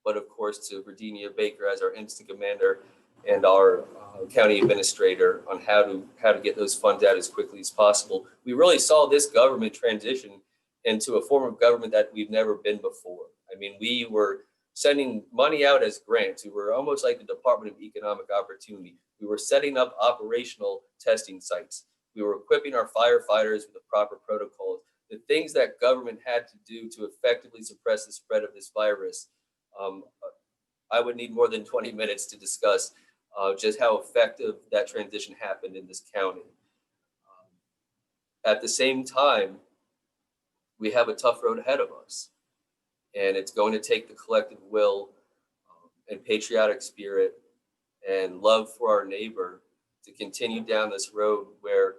but of course to Virginia Baker as our instant commander and our county administrator on how to get those funds out as quickly as possible. We really saw this government transition into a form of government that we've never been before. I mean, we were sending money out as grants. We were almost like the Department of Economic Opportunity. We were setting up operational testing sites. We were equipping our firefighters with the proper protocols. The things that government had to do to effectively suppress the spread of this virus, I would need more than 20 minutes to discuss just how effective that transition happened in this county. At the same time, we have a tough road ahead of us. And it's going to take the collective will and patriotic spirit and love for our neighbor to continue down this road where,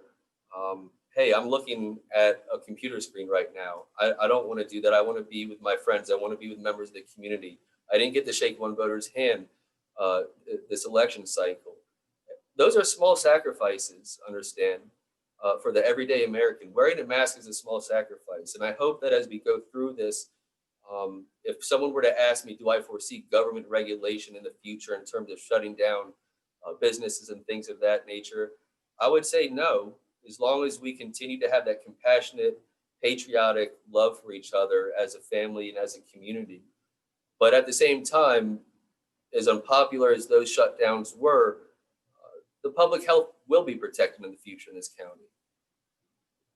hey, I'm looking at a computer screen right now. I don't want to do that. I want to be with my friends. I want to be with members of the community. I didn't get to shake one voter's hand this election cycle. Those are small sacrifices, understand, for the everyday American. Wearing a mask is a small sacrifice. And I hope that as we go through this, if someone were to ask me, do I foresee government regulation in the future in terms of shutting down businesses and things of that nature, I would say no, as long as we continue to have that compassionate, patriotic love for each other as a family and as a community. But at the same time, as unpopular as those shutdowns were, the public health will be protected in the future in this county.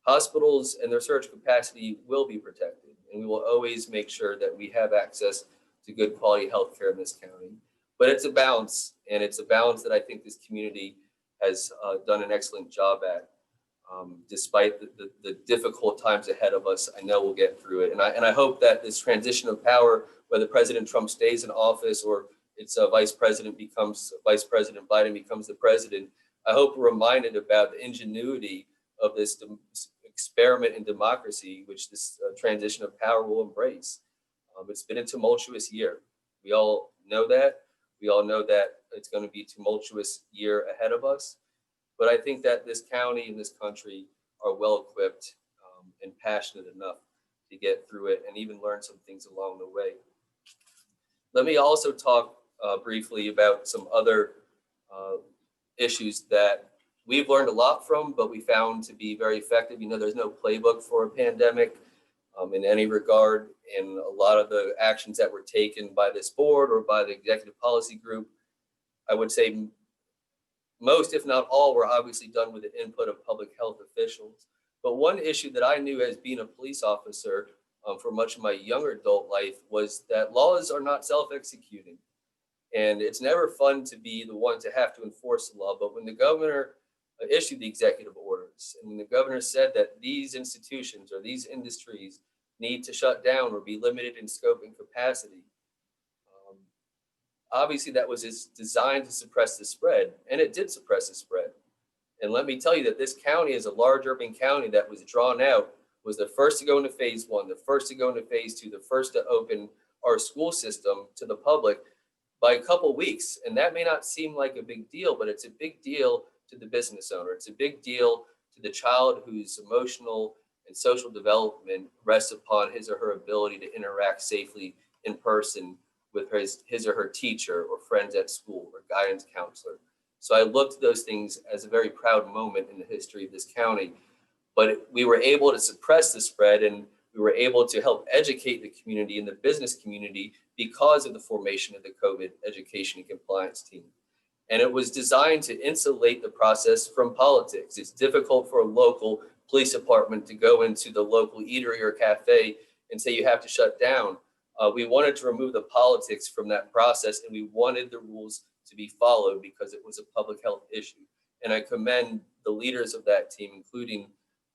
Hospitals and their surge capacity will be protected, and we will always make sure that we have access to good quality health care in this county. But it's a balance, and it's a balance that I think this community has done an excellent job at. Despite the difficult times ahead of us, I know we'll get through it. And I hope that this transition of power, whether President Trump stays in office or it's Vice President Biden becomes the president, I hope we're reminded about the ingenuity of this experiment in democracy, which this transition of power will embrace. It's been a tumultuous year. We all know that. We all know that it's going to be a tumultuous year ahead of us. But I think that this county and this country are well equipped and passionate enough to get through it and even learn some things along the way. Let me also talk briefly about some other issues that we've learned a lot from, but we found to be very effective. You know, there's no playbook for a pandemic in any regard. And a lot of the actions that were taken by this board or by the executive policy group, I would say most, if not all, were obviously done with the input of public health officials. But one issue that I knew as being a police officer for much of my younger adult life was that laws are not self-executing. And it's never fun to be the one to have to enforce the law. But when the governor issued the executive orders, and when the governor said that these institutions or these industries need to shut down or be limited in scope and capacity, obviously that was designed to suppress the spread, and it did suppress the spread. And let me tell you that this county is a large urban county that was drawn out, was the first to go into phase one, the first to go into phase two, the first to open our school system to the public by a couple of weeks. And that may not seem like a big deal, but it's a big deal to the business owner. It's a big deal to the child whose emotional and social development rests upon his or her ability to interact safely in person with his or her teacher or friends at school or guidance counselor. So I looked at those things as a very proud moment in the history of this county. But we were able to suppress the spread, and we were able to help educate the community and the business community because of the formation of the COVID education and compliance team. And it was designed to insulate the process from politics. It's difficult for a local police department to go into the local eatery or cafe and say you have to shut down. We wanted to remove the politics from that process, and we wanted the rules to to be followed because it was a public health issue. And I commend the leaders of that team, including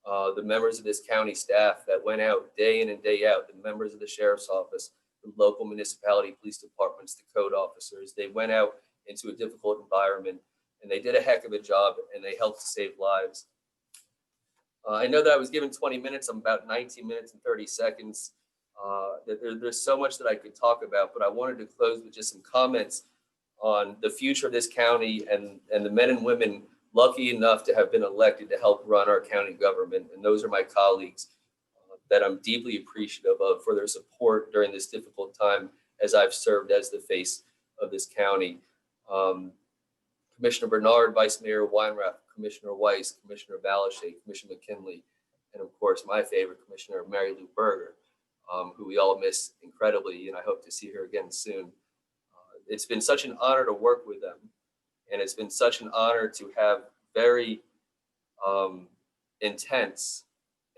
the members of this county staff that went out day in and day out, the members of the sheriff's office, the local municipality police departments, the code officers. They went out into a difficult environment and they did a heck of a job and they helped to save lives. I know that I was given 20 minutes. I'm about 19 minutes and 30 seconds. There's so much that I could talk about, but I wanted to close with just some comments on the future of this county and the men and women lucky enough to have been elected to help run our county government. And those are my colleagues that I'm deeply appreciative of for their support during this difficult time as I've served as the face of this county. Commissioner Bernard, Vice Mayor Weinrath, Commissioner Weiss, Commissioner Balashay, Commissioner McKinley, and of course, my favorite Commissioner, Mary Lou Berger, who we all miss incredibly, and I hope to see her again soon. It's been such an honor to work with them, and it's been such an honor to have very intense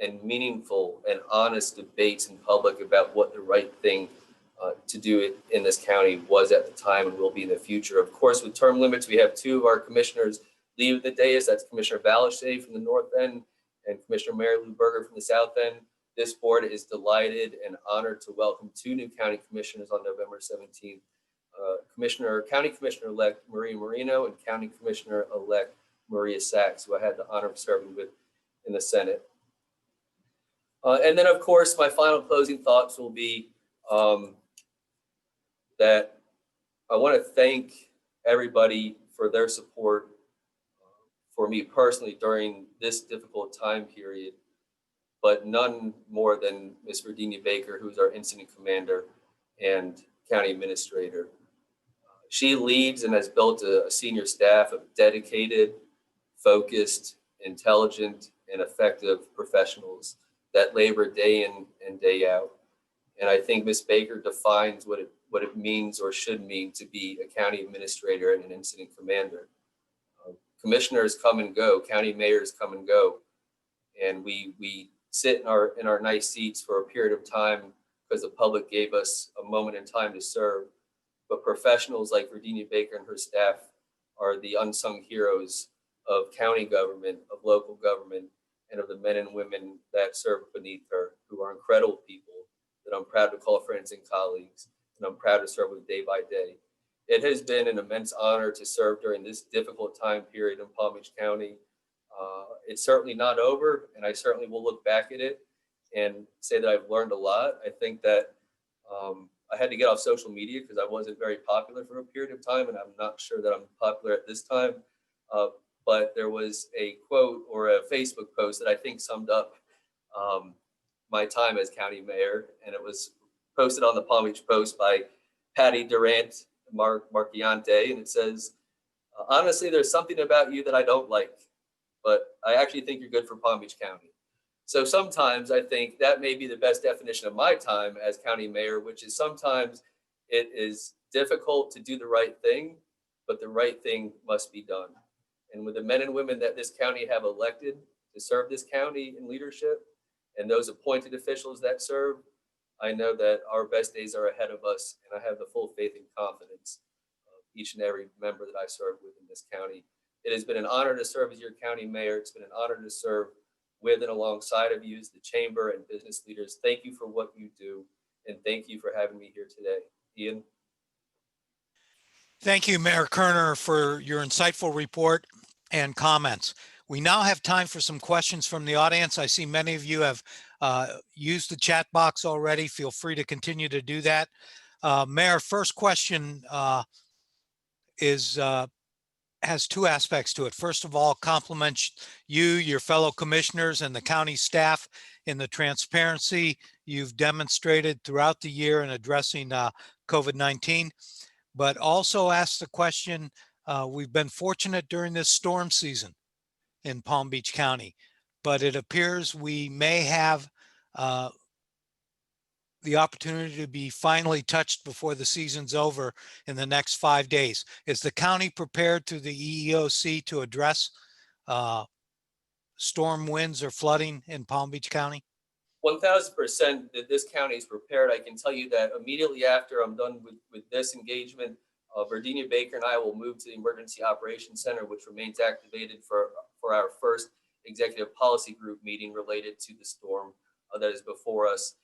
and meaningful and honest debates in public about what the right thing to do it in this county was at the time and will be in the future. Of course, with term limits, we have two of our commissioners leave the dais. That's Commissioner Balashay from the north end and Commissioner Mary Lou Berger from the south end. This board is delighted and honored to welcome two new county commissioners on November 17th. County Commissioner-elect Maria Marino and County Commissioner-elect Maria Sachs, who I had the honor of serving with in the Senate. And then, of course, my final closing thoughts will be that I want to thank everybody for their support for me personally during this difficult time period, but none more than Ms. Virginia Baker, who's our incident commander and county administrator. She leads and has built a senior staff of dedicated, focused, intelligent, and effective professionals that labor day in and day out. And I think Ms. Baker defines what it means or should mean to be a county administrator and an incident commander. Commissioners come and go, county mayors come and go, and we sit in our nice seats for a period of time because the public gave us a moment in time to serve. But professionals like Virginia Baker and her staff are the unsung heroes of county government, of local government, and of the men and women that serve beneath her, who are incredible people that I'm proud to call friends and colleagues, and I'm proud to serve with day by day. It has been an immense honor to serve during this difficult time period in Palm Beach County. It's certainly not over, and I certainly will look back at it and say that I've learned a lot. I think that I had to get off social media because I wasn't very popular for a period of time, and I'm not sure that I'm popular at this time. But there was a quote or a Facebook post that I think summed up my time as county mayor, and it was posted on the Palm Beach Post by Patty Durant Marchiante, and it says, honestly, there's something about you that I don't like, but I actually think you're good for Palm Beach County. So sometimes I think that may be the best definition of my time as county mayor, which is sometimes it is difficult to do the right thing, but the right thing must be done. And with the men and women that this county have elected to serve this county in leadership and those appointed officials that serve, I know that our best days are ahead of us, and I have the full faith and confidence of each and every member that I serve with in this county. It has been an honor to serve as your county mayor. It's been an honor to serve with and alongside of you as the chamber and business leaders. Thank you for what you do, and thank you for having me here today. Ian? Thank you, Mayor Kerner, for your insightful report and comments. We now have time for some questions from the audience. I see many of you have used the chat box already. Feel free to continue to do that. Mayor, first question has two aspects to it. First of all, compliments you, your fellow commissioners, and the county staff in the transparency you've demonstrated throughout the year in addressing COVID-19, but also ask the question, we've been fortunate during this storm season in Palm Beach County, but it appears we may have the opportunity to be finally touched before the season's over in the next 5 days. Is the county prepared through the EEOC to address storm winds or flooding in Palm Beach County? 1000% that this county is prepared. I can tell you that immediately after I'm done with this engagement, Virginia Baker and I will move to the Emergency Operations Center, which remains activated for our first executive policy group meeting related to the storm that is before us.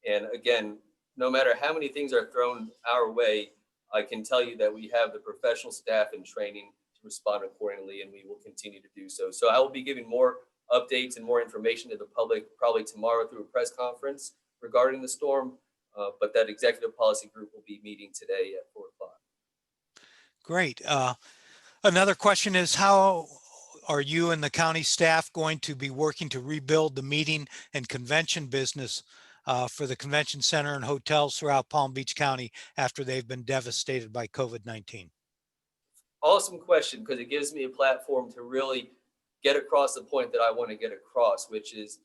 And again, no matter how many things are thrown our way, I can tell you that we have the professional staff and training to respond accordingly, and we will continue to do so. So I will be giving more updates and more information to the public probably tomorrow through a press conference regarding the storm, but that executive policy group will be meeting today at 4 o'clock. Great. Another question is, how are you and the county staff going to be working to rebuild the meeting and convention business for the convention center and hotels throughout Palm Beach County after they've been devastated by COVID-19? Awesome question, because it gives me a platform to really get across the point that I want to get across, which is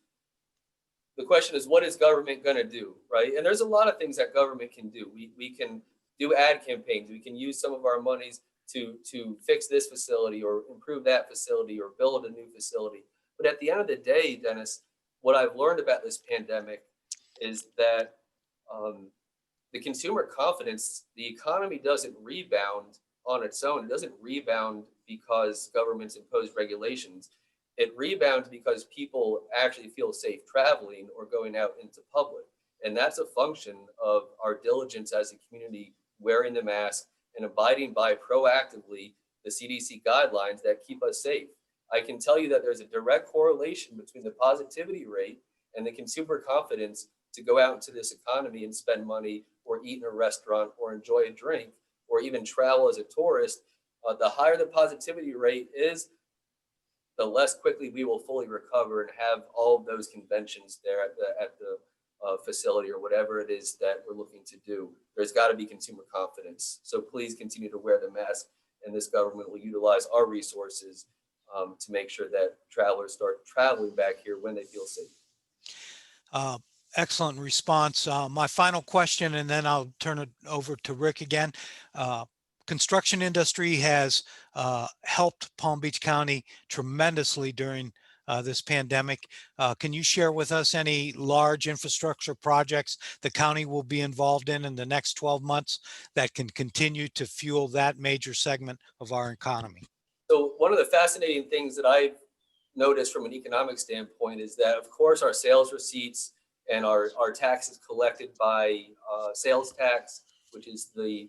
the question is, what is government going to do, right? And there's a lot of things that government can do. We can do ad campaigns. We can use some of our monies to fix this facility or improve that facility or build a new facility. But at the end of the day, Dennis, what I've learned about this pandemic is that the consumer confidence, the economy doesn't rebound on its own. It doesn't rebound because governments impose regulations. It rebounds because people actually feel safe traveling or going out into public. And that's a function of our diligence as a community, wearing the mask and abiding by proactively the CDC guidelines that keep us safe. I can tell you that there's a direct correlation between the positivity rate and the consumer confidence to go out into this economy and spend money or eat in a restaurant or enjoy a drink or even travel as a tourist. The higher the positivity rate is, the less quickly we will fully recover and have all of those conventions there at the facility or whatever it is that we're looking to do. There's got to be consumer confidence. So please continue to wear the mask, and this government will utilize our resources to make sure that travelers start traveling back here when they feel safe. Excellent response. My final question, and then I'll turn it over to Rick again. Construction industry has helped Palm Beach County tremendously during this pandemic. Can you share with us any large infrastructure projects the county will be involved in the next 12 months that can continue to fuel that major segment of our economy? So one of the fascinating things that I've noticed from an economic standpoint is that, of course, our sales receipts and our taxes collected by sales tax, which is the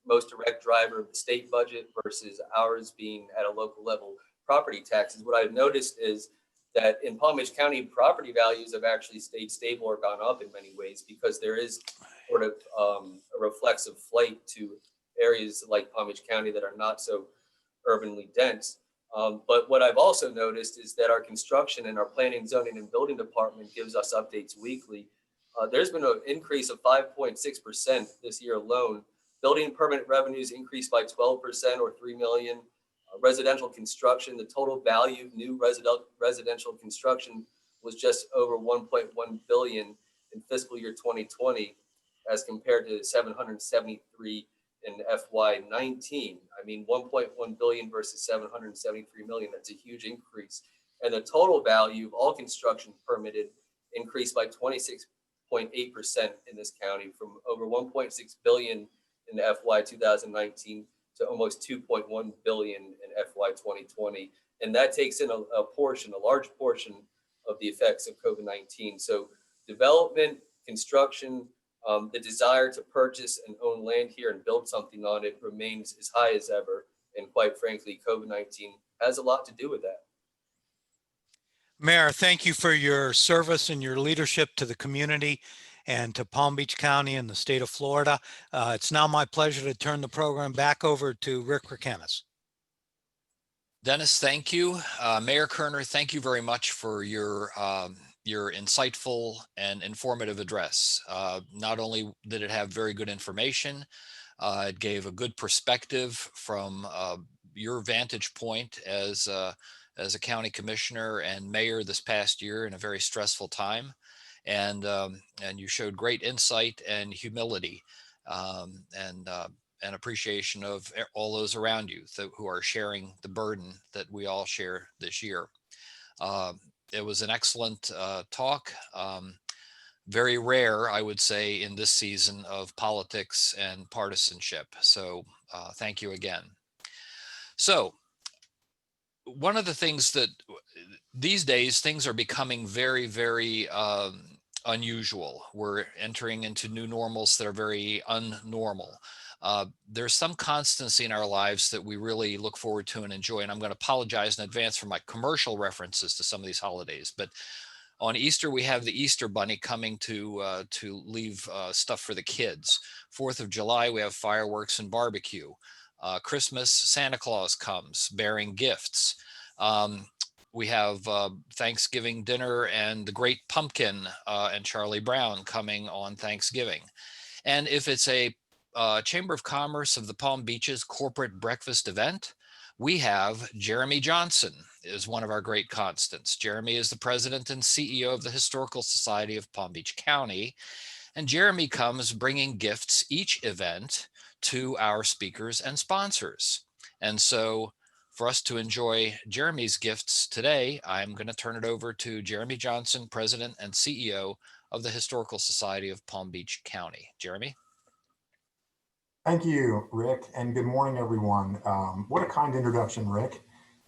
most direct driver of the state budget versus ours being at a local level, property taxes. What I've noticed is that in Palm Beach County, property values have actually stayed stable or gone up in many ways because there is sort of a reflexive flight to areas like Palm Beach County that are not so urbanly dense. But what I've also noticed is that our construction and our planning, zoning, and building department gives us updates weekly. There's been an increase of 5.6% this year alone. Building permit revenues increased by 12% or $3 million. Residential construction, the total value of new residential construction was just over 1.1 billion in fiscal year 2020, as compared to 773 in FY19. I mean, 1.1 billion versus 773 million. That's a huge increase. And the total value of all construction permitted increased by 26.8% in this county, from over 1.6 billion in FY 2019 to almost 2.1 billion in FY 2020. And that takes in a large portion of the effects of COVID-19. So development, construction, the desire to purchase and own land here and build something on it remains as high as ever. And quite frankly, COVID-19 has a lot to do with that. Mayor, thank you for your service and your leadership to the community and to Palm Beach County and the state of Florida. It's now my pleasure to turn the program back over to Rick Ricanis. Dennis, thank you. Mayor Kerner, thank you very much for your insightful and informative address. Not only did it have very good information, it gave a good perspective from your vantage point as a county commissioner and mayor this past year in a very stressful time. And you showed great insight and humility and appreciation of all those around you who are sharing the burden that we all share this year. It was an excellent talk. very rare, I would say, in this season of politics and partisanship. So thank you again. So one of the things that these days, things are becoming very, very unusual. We're entering into new normals that are very unnormal. There's some constancy in our lives that we really look forward to and enjoy. And I'm going to apologize in advance for my commercial references to some of these holidays. But on Easter, we have the Easter Bunny coming to leave stuff for the kids. 4th of July, we have fireworks and barbecue. Christmas, Santa Claus comes bearing gifts. We have Thanksgiving dinner and the Great Pumpkin and Charlie Brown coming on Thanksgiving. And if it's a Chamber of Commerce of the Palm Beaches corporate breakfast event, we have Jeremy Johnson is one of our great constants. Jeremy is the president and CEO of the Historical Society of Palm Beach County. And Jeremy comes bringing gifts each event to our speakers and sponsors. And so for us to enjoy Jeremy's gifts today, I'm going to turn it over to Jeremy Johnson, president and CEO of the Historical Society of Palm Beach County. Jeremy? Thank you, Rick, and good morning, everyone. What a kind introduction, Rick.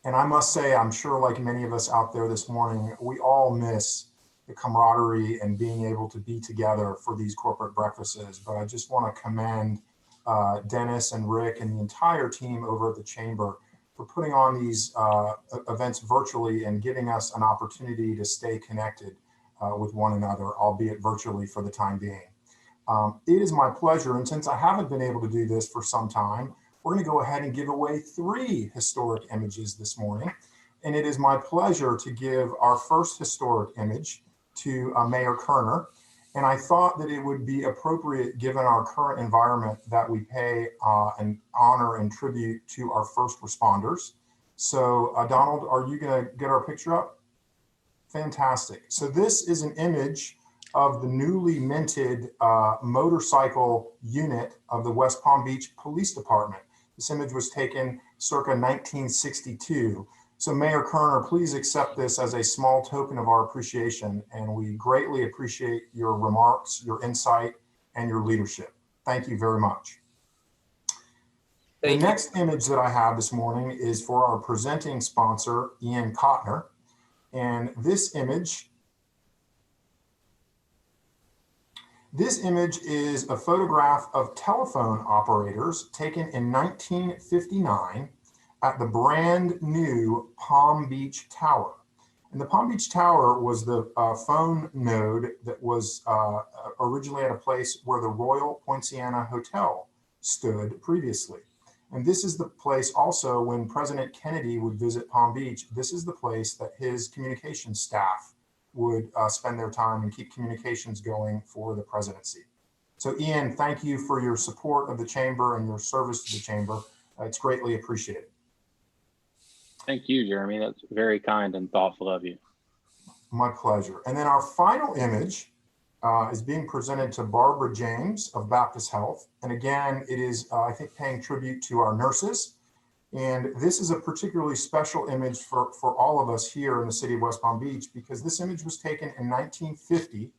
And I must say, I'm sure like many of us out there this morning, we all miss the camaraderie and being able to be together for these corporate breakfasts. But I just want to commend Dennis and Rick and the entire team over at the Chamber for putting on these events virtually and giving us an opportunity to stay connected with one another, albeit virtually for the time being. It is my pleasure, and since I haven't been able to do this for some time, we're going to go ahead and give away 3 historic images this morning. And it is my pleasure to give our first historic image to Mayor Kerner. And I thought that it would be appropriate, given our current environment, that we pay an honor and tribute to our first responders. So Donald, are you going to get our picture up? Fantastic. So this is an image of the newly minted motorcycle unit of the West Palm Beach Police Department. This image was taken circa 1962. So Mayor Kerner, please accept this as a small token of our appreciation, and we greatly appreciate your remarks, your insight, and your leadership. Thank you very much. The next image that I have this morning is for our presenting sponsor, Ian Kerner. And this image is a photograph of telephone operators taken in 1959 at the brand new Palm Beach Tower. And the Palm Beach Tower was the phone node that was originally at a place where the Royal Poinciana Hotel stood previously. And this is the place also when President Kennedy would visit Palm Beach, this is the place that his communications staff would spend their time and keep communications going for the presidency. So Ian, thank you for your support of the Chamber and your service to the Chamber. It's greatly appreciated. Thank you, Jeremy. That's very kind and thoughtful of you. My pleasure. And then our final image is being presented to Barbara James of Baptist Health. And again, it is, I think, paying tribute to our nurses. And this is a particularly special image for all of us here in the city of West Palm Beach, because this image was taken in 1950,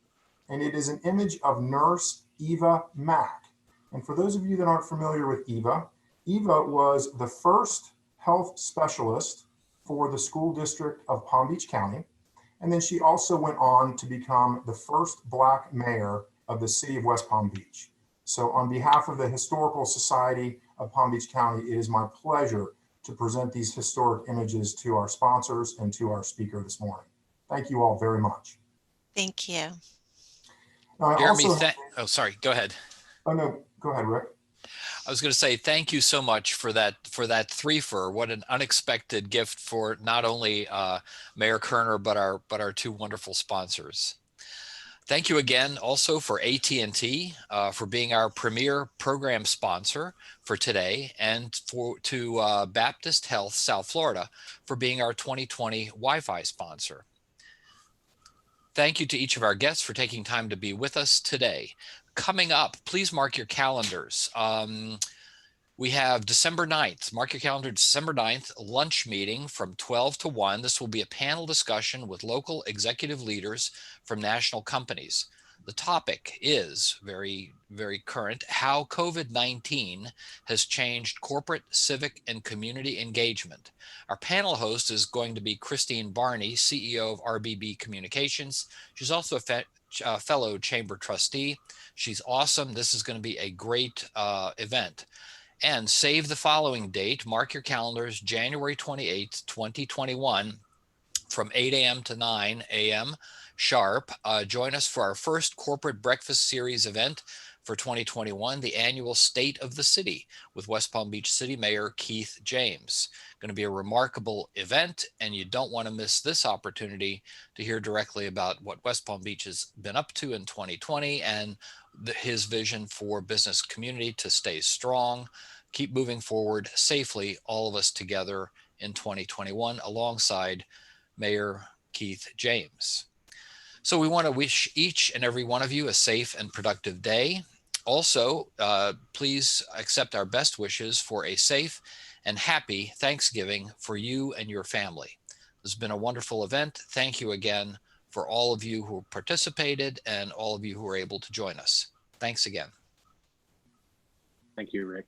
and it is an image of Nurse Eva Mack. And for those of you that aren't familiar with Eva, Eva was the first health specialist for the school district of Palm Beach County. And then she also went on to become the first Black mayor of the city of West Palm Beach. So on behalf of the Historical Society of Palm Beach County, it is my pleasure to present these historic images to our sponsors and to our speaker this morning. Thank you all very much. Thank you. Now, Jeremy, oh, sorry, go ahead. Oh, no, go ahead, Rick. I was going to say thank you so much for that threefer. What an unexpected gift for not only Mayor Kerner but our 2 wonderful sponsors. Thank you again also for AT&T for being our premier program sponsor for today, and to Baptist Health South Florida for being our 2020 Wi-Fi sponsor. Thank you to each of our guests for taking time to be with us today. Coming up, please mark your calendars. We have December 9th, mark your calendar, December 9th, lunch meeting from 12 to 1. This will be a panel discussion with local executive leaders from national companies. The topic is very, very current: how COVID-19 has changed corporate, civic, and community engagement. Our panel host is going to be Christine Barney, CEO of RBB Communications. She's also a fellow chamber trustee. She's awesome. This is going to be a great event. And save the following date. Mark your calendars, January 28th, 2021, from 8 a.m. to 9 a.m. sharp. Join us for our first corporate breakfast series event for 2021, the annual State of the City with West Palm Beach City Mayor Keith James. Going to be a remarkable event, and you don't want to miss this opportunity to hear directly about what West Palm Beach has been up to in 2020 and his vision for business community to stay strong, keep moving forward safely, all of us together in 2021 alongside Mayor Keith James. So we want to wish each and every one of you a safe and productive day. Also, please accept our best wishes for a safe and happy Thanksgiving for you and your family. This has been a wonderful event. Thank you again for all of you who participated and all of you who were able to join us. Thanks again. Thank you, Rick.